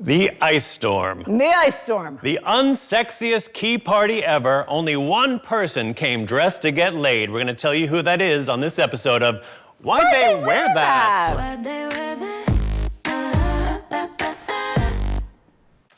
The ice storm. The ice storm. The unsexiest key party ever. Only one person came dressed to get laid. We're going to tell you who that is on this episode of Why'd They Wear That? Why'd they wear that?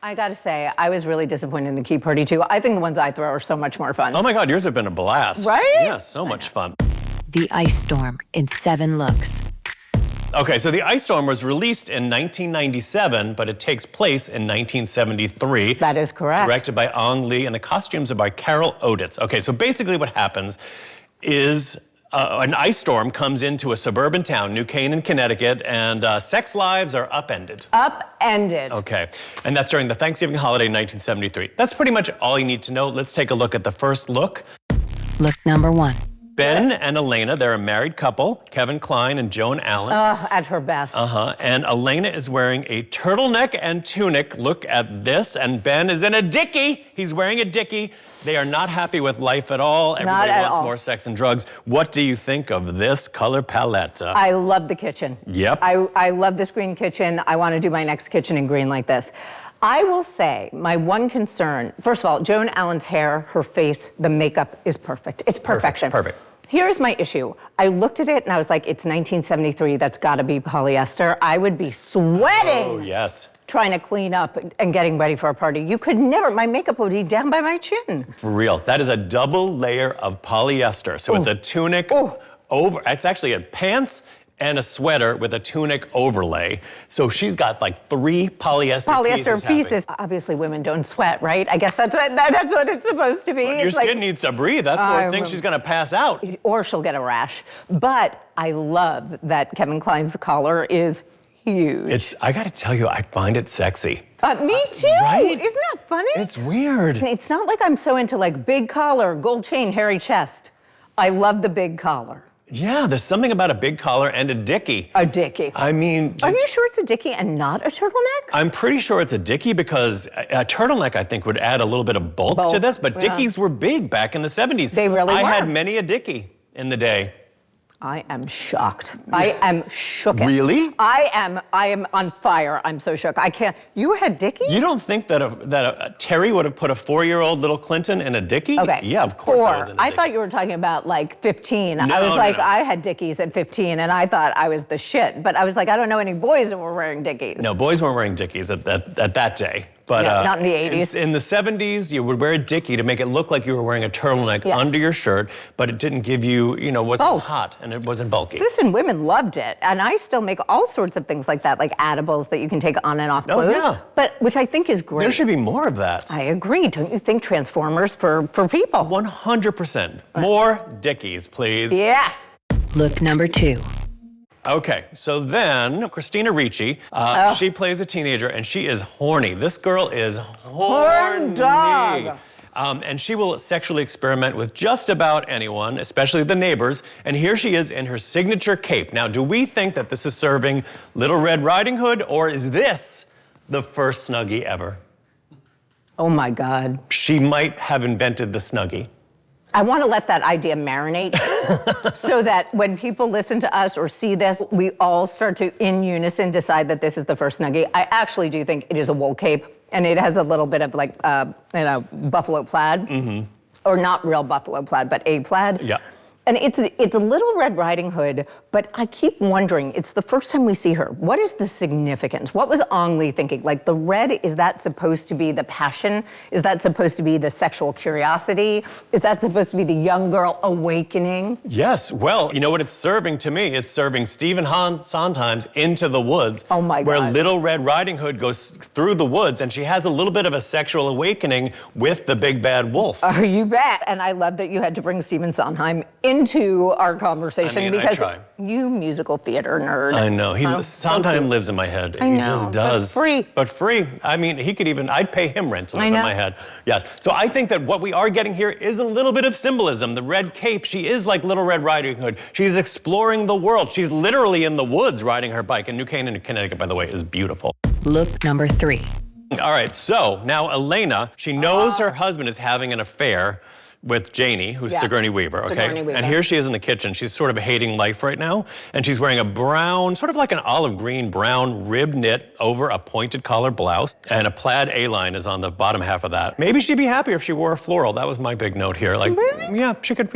I gotta say, I was really disappointed in the key party too. I think the ones I throw are so much more fun. Oh my God, yours have been a blast. Right? Yeah, so much fun. The ice storm in 7 looks. Okay, so The Ice Storm was released in 1997, but it takes place in 1973. That is correct. Directed by Ang Lee, and the costumes are by Carol Oditz. Okay, so basically what happens is an ice storm comes into a suburban town, New Canaan, Connecticut, and sex lives are upended. Upended. Okay, and that's during the Thanksgiving holiday in 1973. That's pretty much all you need to know. Let's take a look at the first look. Look number 1. Ben and Elena, they're a married couple, Kevin Kline and Joan Allen. At her best. And Elena is wearing a turtleneck and tunic. Look at this. And Ben is in a dickie. He's wearing a dickie. They are not happy with life at all. Everybody wants more sex and drugs. What do you think of this color palette? I love the kitchen. Yep. I love this green kitchen. I want to do my next kitchen in green like this. I will say my one concern, first of all, Joan Allen's hair, her face, the makeup is perfect. It's perfection. Perfect. Here's my issue. I looked at it and I was like, it's 1973, that's gotta be polyester. I would be sweating. Oh, yes. Trying to clean up and getting ready for a party. You could never, my makeup would be down by my chin. For real. That is a double layer of polyester. So it's a tunic over, it's actually a pants and a sweater with a tunic overlay. So she's got like 3 polyester pieces. Obviously, women don't sweat, right? I guess that's what it's supposed to be. Well, your skin needs to breathe. That poor thing, she's gonna pass out. Or she'll get a rash. But I love that Kevin Kline's collar is huge. I gotta tell you, I find it sexy. Me too. Right? Isn't that funny? It's weird. It's not like I'm so into like big collar, gold chain, hairy chest. I love the big collar. Yeah, there's something about a big collar and a dickie. A dickie. I mean... Are you sure it's a dickie and not a turtleneck? I'm pretty sure it's a dickie because a turtleneck, I think, would add a little bit of bulk to this, but dickies were big back in the 70s. They really were. I had many a dickie in the day. I am shocked. I am shook. Really? I am on fire. I'm so shook. I can't. You had dickies? You don't think that a Terry would have put a 4-year-old little Clinton in a dickie? Okay. Yeah, of course I was in a I dickie. thought you were talking about like 15. No, I was like, no. I had dickies at 15 and I thought I was the shit. But I was like, I don't know any boys that were wearing dickies. No, boys weren't wearing dickies at that day. But not in the 80s. In the 70s, you would wear a dickie to make it look like you were wearing a turtleneck under your shirt, but it didn't give you, wasn't as hot and it wasn't bulky. Listen, women loved it. And I still make all sorts of things like that, like edibles that you can take on and off clothes. Yeah. But which I think is great. There should be more of that. I agree. Don't you think Transformers for people? 100%. More dickies, please. Yes. Look number 2. Okay, so then Christina Ricci, she plays a teenager and she is horny. This girl is horny. Horn dog. And she will sexually experiment with just about anyone, especially the neighbors. And here she is in her signature cape. Now, do we think that this is serving Little Red Riding Hood, or is this the first Snuggie ever? Oh my God. She might have invented the Snuggie. I want to let that idea marinate so that when people listen to us or see this, we all start to, in unison, decide that this is the first Snuggie. I actually do think it is a wool cape, and it has a little bit of like, buffalo plaid. Or not real buffalo plaid, but a plaid. Yeah. And it's a Little Red Riding Hood, but I keep wondering, it's the first time we see her. What is the significance? What was Ang Lee thinking? Like the red, is that supposed to be the passion? Is that supposed to be the sexual curiosity? Is that supposed to be the young girl awakening? Yes, well, you know what it's serving to me? It's serving Stephen Sondheim's Into the Woods. Oh my God. Where Little Red Riding Hood goes through the woods and she has a little bit of a sexual awakening with the big bad wolf. Oh, you bet. And I love that you had to bring Stephen Sondheim into our conversation because you musical theater nerd. I know. Sondheim lives in my head. He just does. But free. I mean, I'd pay him rent to live in my head. Yes. So I think that what we are getting here is a little bit of symbolism. The red cape, she is like Little Red Riding Hood. She's exploring the world. She's literally in the woods riding her bike. And New Canaan, Connecticut, by the way, is beautiful. Look number 3. All right, so now Elena, she knows her husband is having an affair with Janie, who's Sigourney Weaver, okay? Sigourney Weaver. And here she is in the kitchen. She's sort of hating life right now, and she's wearing a brown, sort of like an olive green brown rib knit over a pointed collar blouse, and a plaid A-line is on the bottom half of that. Maybe she'd be happier if she wore a floral. That was my big note here. Like, really? Yeah, she could,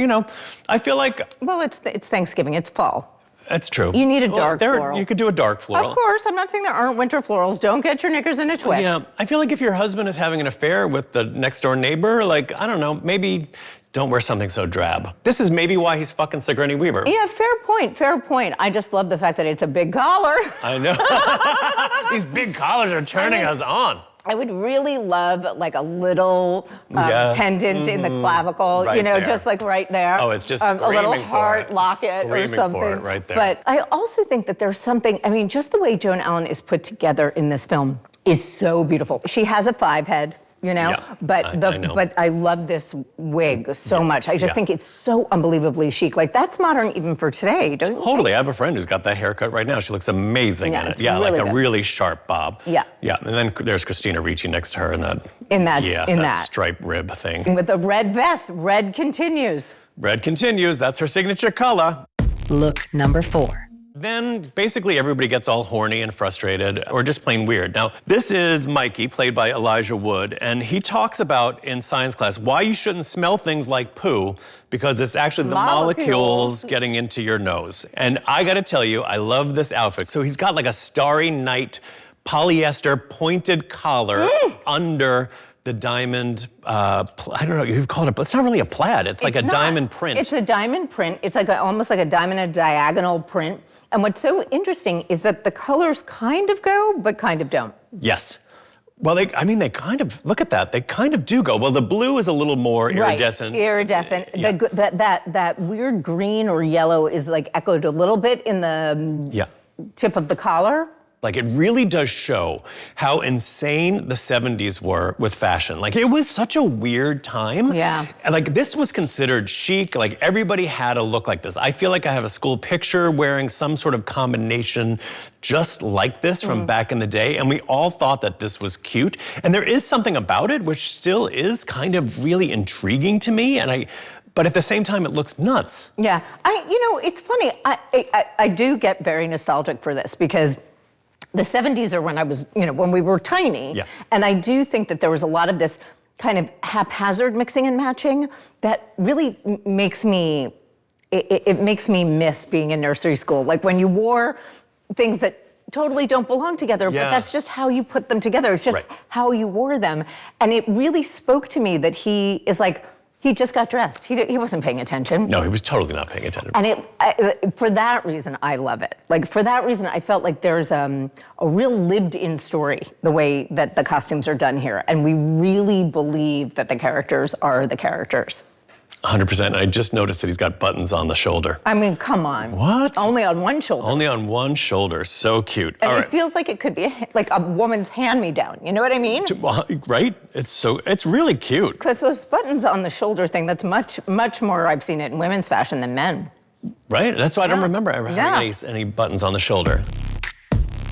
I feel like... Well, it's Thanksgiving, it's fall. That's true. You need a dark floral. You could do a dark floral. Of course, I'm not saying there aren't winter florals. Don't get your knickers in a twist. Yeah, I feel like if your husband is having an affair with the next door neighbor, like, I don't know, maybe don't wear something so drab. This is maybe why he's fucking Sigourney Weaver. Yeah, fair point. I just love the fact that it's a big collar. I know. These big collars are turning us on. I would really love like a little pendant in the clavicle, right there. just like right there. Oh, it's just a little screaming heart for it. locket or Screaming something. for it right there. But I also think that there's something, just the way Joan Allen is put together in this film is so beautiful. She has a 5 head. But I know. but I love this wig so much. I just think it's so unbelievably chic. Like that's modern even for today, don't you? Totally. I have a friend who's got that haircut right now. She looks amazing in it. It's Yeah, really like a good. really Sharp bob. Yeah. Yeah. And then there's Christina Ricci next to her in that striped rib thing. With a red vest, red continues. Red continues. That's her signature color. Look number 4. Then basically everybody gets all horny and frustrated or just plain weird. Now, this is Mikey, played by Elijah Wood, and he talks about in science class why you shouldn't smell things like poo because it's actually the molecules getting into your nose. And I gotta tell you, I love this outfit. So he's got like a Starry Night polyester pointed collar under the diamond, I don't know, you'd call it, it's not really a plaid. It's like a diamond print. It's a diamond print. It's like almost like a diamond, a diagonal print. And what's so interesting is that the colors kind of go, but kind of don't. Yes. Well, they kind of, look at that. They kind of do go. Well, the blue is a little more iridescent. Right, iridescent. Yeah. That weird green or yellow is like echoed a little bit in the tip of the collar. Like, it really does show how insane the 70s were with fashion. Like, it was such a weird time. Yeah. And, like, this was considered chic. Like, everybody had a look like this. I feel like I have a school picture wearing some sort of combination just like this from back in the day. And we all thought that this was cute. And there is something about it which still is kind of really intriguing to me. But at the same time, it looks nuts. Yeah. It's funny. I do get very nostalgic for this because the 70s are when I was, when we were tiny. Yeah. And I do think that there was a lot of this kind of haphazard mixing and matching that really makes me, it makes me miss being in nursery school. Like when you wore things that totally don't belong together, but that's just how you put them together. It's just how you wore them. And it really spoke to me that he is like, he just got dressed. He wasn't paying attention. No, he was totally not paying attention. And for that reason, I love it. Like for that reason, I felt like there's a real lived-in story, the way that the costumes are done here. And we really believe that the characters are the characters. 100%. And I just noticed that he's got buttons on the shoulder. I mean, come on. What? Only on one shoulder. Only on one shoulder. So cute. And All it right. feels like it could be like a woman's hand-me-down. You know what I mean? Right? It's really cute. Because those buttons on the shoulder thing, that's much more, I've seen it in women's fashion than men. Right? That's why I don't remember ever having any buttons on the shoulder.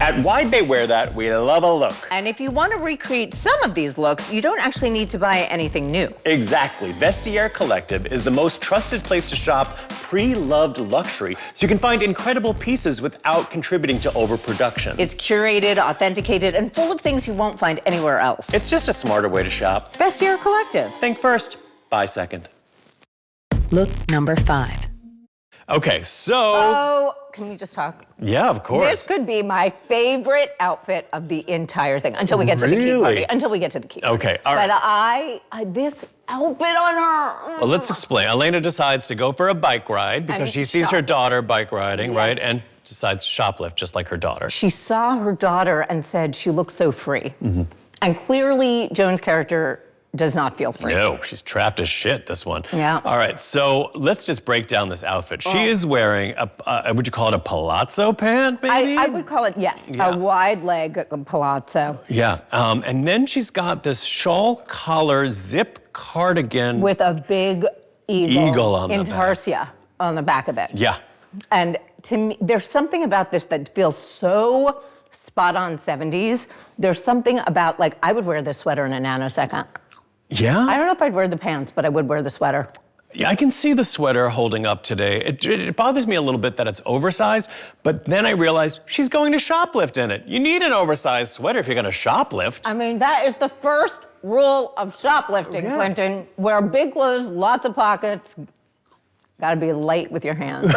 At Why'd They Wear That, we love a look. And if you want to recreate some of these looks, you don't actually need to buy anything new. Exactly. Vestiaire Collective is the most trusted place to shop pre-loved luxury, so you can find incredible pieces without contributing to overproduction. It's curated, authenticated, and full of things you won't find anywhere else. It's just a smarter way to shop. Vestiaire Collective. Think first, buy second. Look number 5. Okay, so... Oh, can we just talk? Yeah, of course. This could be my favorite outfit of the entire thing until we get to the key party. Until we get to the key party. Okay, all right. But this outfit on her. Well, let's explain. Elena decides to go for a bike ride because she sees her daughter bike riding, right? And decides to shoplift just like her daughter. She saw her daughter and said she looks so free. And clearly, Joan's character does not feel free. No, she's trapped as shit, this one. Yeah. All right, so let's just break down this outfit. She is wearing would you call it a palazzo pant, maybe? I would call it, yes, a wide leg palazzo. Yeah, and then she's got this shawl collar zip cardigan. With a big eagle on the back. Intarsia on the back of it. Yeah. And to me, there's something about this that feels so spot on 70s. There's something about, like, I would wear this sweater in a nanosecond. Yeah? I don't know if I'd wear the pants, but I would wear the sweater. Yeah, I can see the sweater holding up today. It bothers me a little bit that it's oversized, but then I realized she's going to shoplift in it. You need an oversized sweater if you're going to shoplift. I mean, that is the first rule of shoplifting, Clinton. Wear big clothes, lots of pockets. Gotta be light with your hands.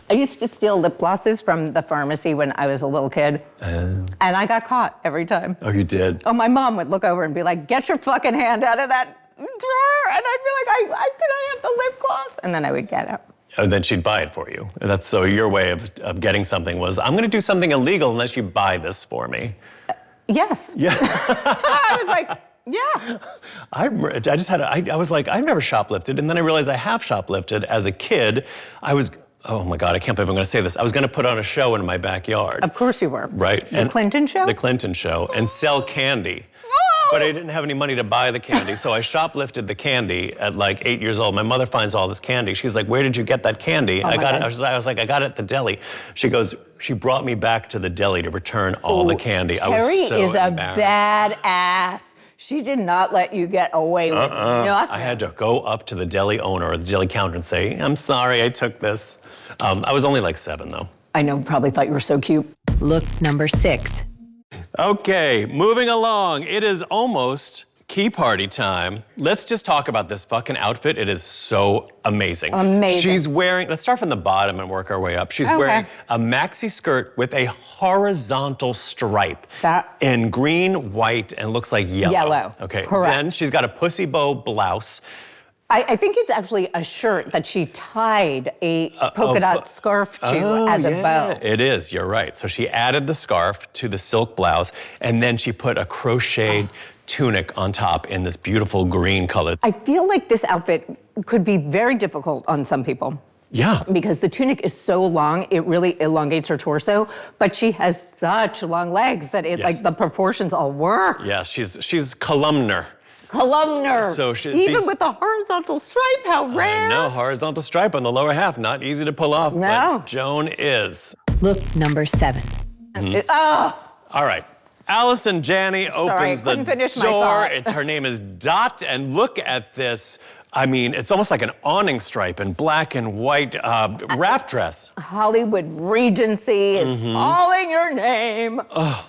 I used to steal lip glosses from the pharmacy when I was a little kid. And I got caught every time. Oh, you did? Oh, my mom would look over and be like, get your fucking hand out of that drawer. And I'd be like, could I have the lip gloss? And then I would get it. And then she'd buy it for you. That's so your way of getting something was, I'm gonna do something illegal unless you buy this for me. Yes. Yeah. I was like, yeah. I was like, I've never shoplifted. And then I realized I have shoplifted as a kid. Oh my God, I can't believe I'm gonna say this. I was gonna put on a show in my backyard. Of course you were. Right. The Clinton show? The Clinton show, and sell candy. But I didn't have any money to buy the candy, so I shoplifted the candy at like 8 years old. My mother finds all this candy. She's like, where did you get that candy? I was like, I got it at the deli. She goes, she brought me back to the deli to return all the candy. I was so Terry is a embarrassed. badass. She did not let you get away with nothing. I had to go up to the deli owner or the deli counter and say, I'm sorry, I took this. I was only like 7 though. I know, probably thought you were so cute. Look number 6. Okay, moving along. It is almost key party time. Let's just talk about this fucking outfit. It is so amazing. Amazing. She's wearing, let's start from the bottom and work our way up. She's wearing a maxi skirt with a horizontal stripe in green, white, and looks like yellow. Yellow. Okay, correct. Then she's got a pussy bow blouse. I think it's actually a shirt that she tied a polka dot scarf to as a bow. It is, you're right. So she added the scarf to the silk blouse, and then she put a crocheted tunic on top in this beautiful green color. I feel like this outfit could be very difficult on some people. Yeah. Because the tunic is so long, it really elongates her torso, but she has such long legs that like the proportions all work. Yes, she's columnar. Columnar. So even with the horizontal stripe, how rare. No, horizontal stripe on the lower half, not easy to pull off. No. But Joan is. Look number 7. All right. Allison Janney opens the door. Her name is Dot, and look at this. I mean, it's almost like an awning stripe in black and white wrap dress. Hollywood Regency is calling your name.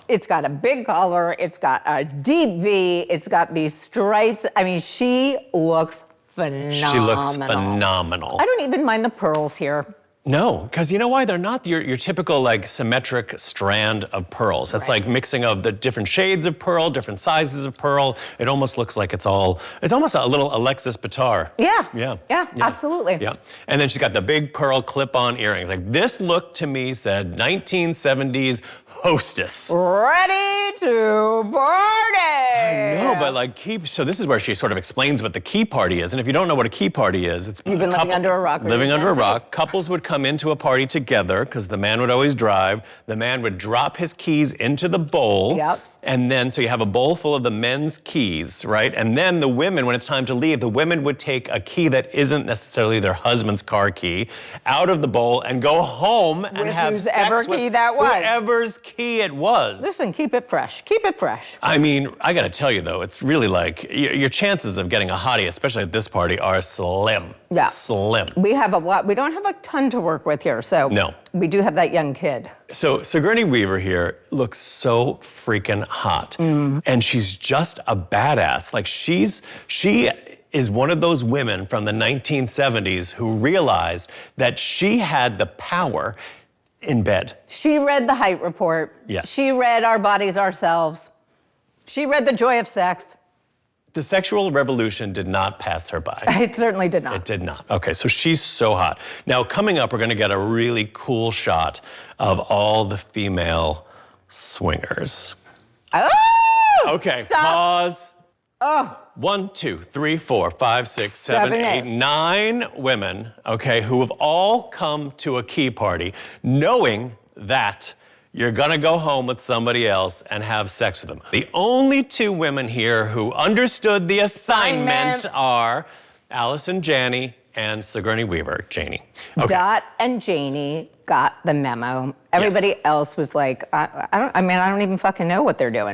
It's got a big collar. It's got a deep V. It's got these stripes. I mean, she looks phenomenal. She looks phenomenal. I don't even mind the pearls here. No, because you know why? They're not your typical like symmetric strand of pearls. That's like mixing of the different shades of pearl, different sizes of pearl. It almost looks like it's almost a little Alexis Bitar. Yeah, absolutely. Yeah, and then she's got the big pearl clip-on earrings. Like this look to me said 1970s hostess. Ready to party. I know, but like so this is where she sort of explains what the key party is. And if you don't know what a key party is, it's You've been living under a rock. Living under a rock. Couples would come into a party together because the man would always drive. The man would drop his keys into the bowl. Yep. And then, so you have a bowl full of the men's keys, right? And then the women, when it's time to leave, the women would take a key that isn't necessarily their husband's car key out of the bowl and go home and have sex with whoever's key it was. Listen, keep it fresh. Keep it fresh. I mean, I gotta tell you though, it's really like, your chances of getting a hottie, especially at this party, are slim. Yeah. Slim. We have a lot. We don't have a ton to work with here, so no. We do have that young kid. So Sigourney Weaver here looks so freaking hot. And she's just a badass. Like she is one of those women from the 1970s who realized that she had the power in bed. She read the height report. Yeah. She read Our Bodies, Ourselves. She read The Joy of Sex. The sexual revolution did not pass her by. It certainly did not. It did not. Okay, so she's so hot. Now, coming up, we're gonna get a really cool shot of all the female swingers. Oh! Okay, Stop. pause. Oh. 1, 2, 3, 4, 5, 6, 7, 8, 9 women, okay, who have all come to a key party knowing that you're gonna go home with somebody else and have sex with them. The only 2 women here who understood the assignment are Allison Janney and Sigourney Weaver, Janie. Okay. Dot and Janie got the memo. Everybody else was like, I don't even fucking know what they're doing.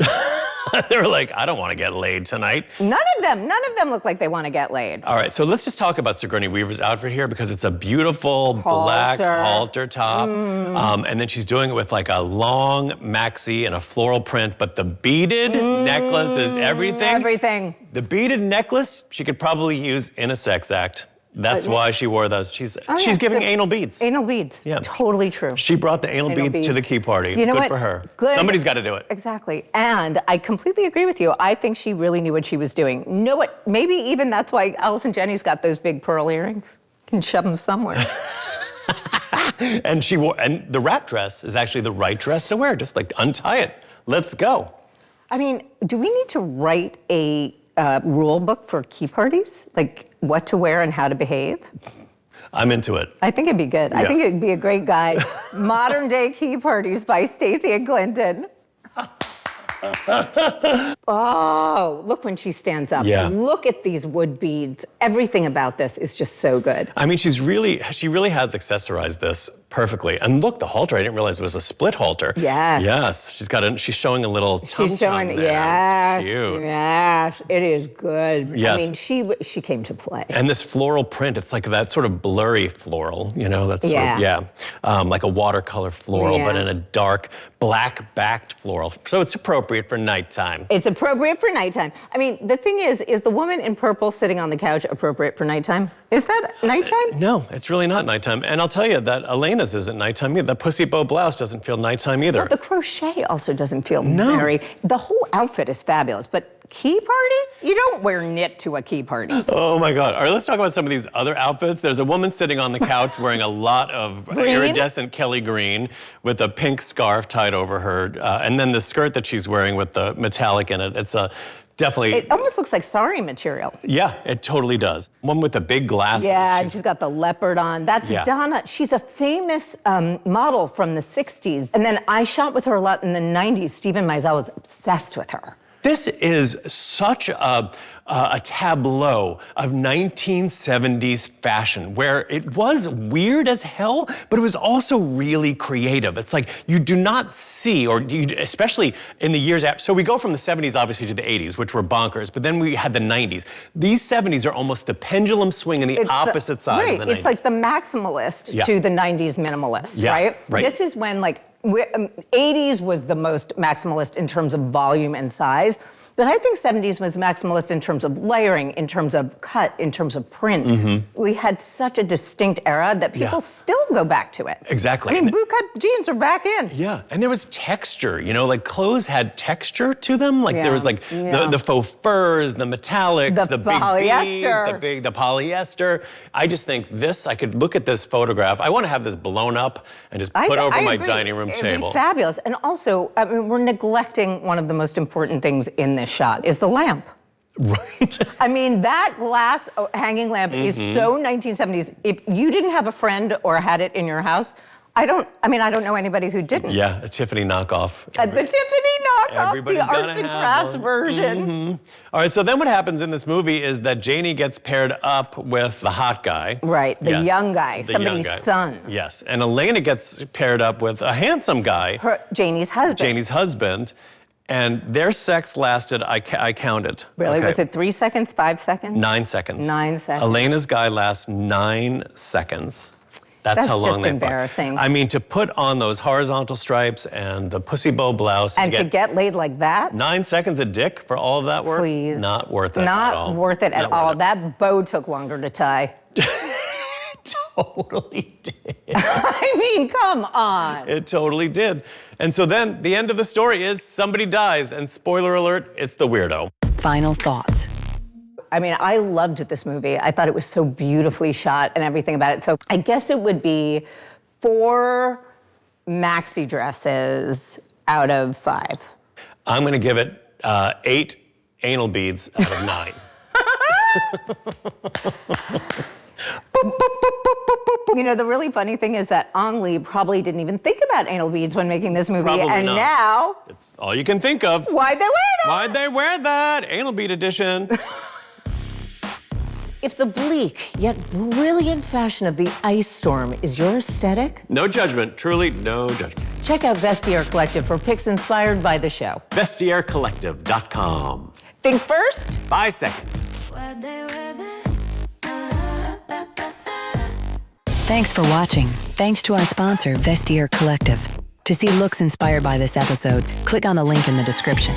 They were like, I don't want to get laid tonight. None of them look like they want to get laid. All right, so let's just talk about Sigourney Weaver's outfit here because it's a beautiful black halter top. And then she's doing it with like a long maxi and a floral print, but the beaded necklace is everything. Everything. The beaded necklace, she could probably use in a sex act. That's why she wore those. She's giving anal beads. Anal beads. Yeah. Totally true. She brought the anal beads to the key party. You know Good what? for her. Good. Somebody's got to do it. Exactly. And I completely agree with you. I think she really knew what she was doing. Know what? Maybe even that's why Allison Janney's got those big pearl earrings. Can shove them somewhere. And the wrap dress is actually the right dress to wear. Just like untie it. Let's go. I mean, do we need to write a rule book for key parties? Like what to wear and how to behave? I'm into it. I think it'd be good. Yeah. I think it'd be a great guide. Modern Day Key Parties by Stacy and Clinton. Oh, look when she stands up. Yeah. Look at these wood beads. Everything about this is just so good. I mean, she really has accessorized this perfectly. And look, the halter, I didn't realize it was a split halter. Yes. Yes, she's showing a little tum-tum there. Yes, it's cute. yes, it is good. Yes. I mean, she came to play. And this floral print, it's like that sort of blurry floral, that's sort of, like a watercolor floral, but in a dark black-backed floral. So it's appropriate for nighttime. It's appropriate for nighttime. I mean, the thing is the woman in purple sitting on the couch appropriate for nighttime? Is that nighttime? No, it's really not nighttime. And I'll tell you that Elena's isn't nighttime either. The pussy bow blouse doesn't feel nighttime either. Well, the crochet also doesn't feel very, the whole outfit is fabulous, but key party? You don't wear knit to a key party. Oh my God. All right, let's talk about some of these other outfits. There's a woman sitting on the couch wearing a lot of iridescent Kelly green with a pink scarf tied over her. And then the skirt that she's wearing with the metallic in it. It's definitely. It almost looks like sari material. Yeah, it totally does. One with the big glasses. Yeah, she's got the leopard on. That's Donna. She's a famous model from the 60s. And then I shot with her a lot in the 90s. Stephen Meisel was obsessed with her. This is such a tableau of 1970s fashion where it was weird as hell, but it was also really creative. It's like you do not see, especially in the years after. So we go from the 70s obviously to the 80s, which were bonkers, but then we had the 90s. These 70s are almost the pendulum swing in the opposite side of the 90s. It's like the maximalist to the 90s minimalist, right? This is when 80s was the most maximalist in terms of volume and size, but I think 70s was maximalist in terms of layering, in terms of cut, in terms of print. We had such a distinct era that people still go back to it. Exactly. I mean, bootcut jeans are back in. Yeah, and there was texture, like clothes had texture to them. Like there was the faux furs, the metallics, the big polyester. beads, the polyester. I just think I could look at this photograph. I want to have this blown up and just put over my dining room table. It'd be fabulous. And also, I mean, we're neglecting one of the most important things in this shot is the lamp. Right. I mean, that glass hanging lamp is so 1970s. If you didn't have a friend or had it in your house, I don't know anybody who didn't. Yeah, a Tiffany knockoff. The Tiffany knockoff, the arts and crafts version. All right, so then what happens in this movie is that Janie gets paired up with the hot guy. Right, the young guy, somebody's son. Yes, and Elena gets paired up with a handsome guy. Janie's husband. And their sex lasted, I counted. Really? Okay. Was it 3 seconds, 5 seconds? 9 seconds. 9 seconds. Elena's guy lasts 9 seconds. That's how long just embarrassing. I mean, to put on those horizontal stripes and the pussy bow blouse. And to get laid like that? 9 seconds a dick for all of that work? Please. Not worth it at all. Not worth it at all. That bow took longer to tie. Totally did. I mean, come on. It totally did. And so then the end of the story is somebody dies, and spoiler alert, it's the weirdo. Final thoughts. I mean, I loved this movie. I thought it was so beautifully shot and everything about it. So I guess it would be 4 maxi dresses out of 5. I'm gonna give it 8 anal beads out of 9. The really funny thing is that Ang Lee probably didn't even think about anal beads when making this movie. Probably and not. Now, it's all you can think of. Why'd they wear that? Why'd they wear that? Anal bead edition. If the bleak yet brilliant fashion of the ice storm is your aesthetic, No judgment, truly no judgment. check out Vestiaire Collective for picks inspired by the show. VestiereCollective.com. Think first, buy second. Thanks for watching. Thanks to our sponsor, Vestiaire Collective. To see looks inspired by this episode, click on the link in the description.